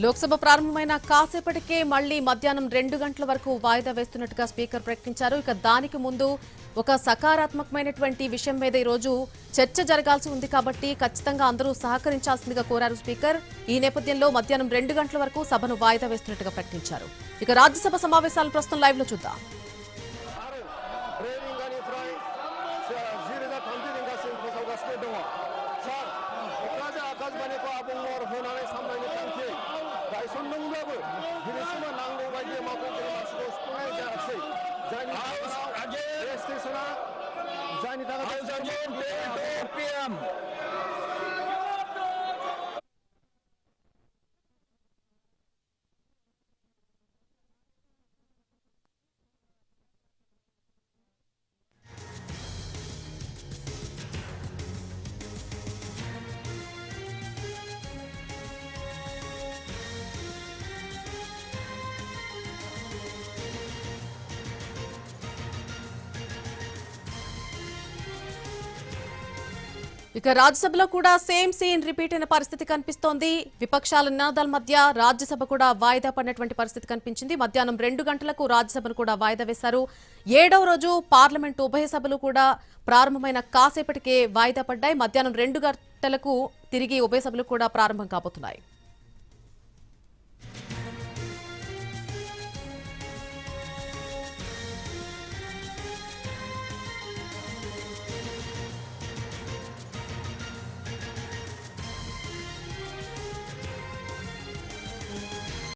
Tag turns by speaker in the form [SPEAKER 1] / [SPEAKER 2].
[SPEAKER 1] లోక్సభ ప్రారంభమైన కాసేపటికే మళ్లీ మధ్యాహ్నం 2 గంటల వరకు వాయిదా వేస్తున్నట్టుగా స్పీకర్ ప్రకటించారు. ఇక దానికి ముందు ఒక సకారాత్మకమైనటువంటి విషయం మీద ఈ రోజు చర్చ జరగాల్సి ఉంది కాబట్టి ఖచ్చితంగా అందరూ సహకరించాల్సిందిగా కోరారు స్పీకర్. ఈ నేపథ్యంలో మధ్యాహ్నం 2 గంటల వరకు సభను వాయిదా వేస్తున్నట్టుగా ప్రకటించారు. ఇక రాజ్యసభ సమావేశాలు ప్రస్తుతం లైవ్ లో చూద్దాం. ఇక రాజ్యసభలో కూడా సేమ్ సీన్ రిపీట్ అయిన పరిస్థితి కనిపిస్తోంది. విపక్షాల నినాదాల మధ్య రాజ్యసభ కూడా వాయిదా పడినటువంటి పరిస్థితి కనిపించింది. మధ్యాహ్నం 2 గంటలకు రాజ్యసభను కూడా వాయిదా వేశారు. 7వ రోజు పార్లమెంటు ఉభయ సభలు కూడా ప్రారంభమైన కాసేపటికే వాయిదా పడ్డాయి. మధ్యాహ్నం 2 గంటలకు తిరిగి ఉభయ సభలు కూడా ప్రారంభం కాబోతున్నాయి.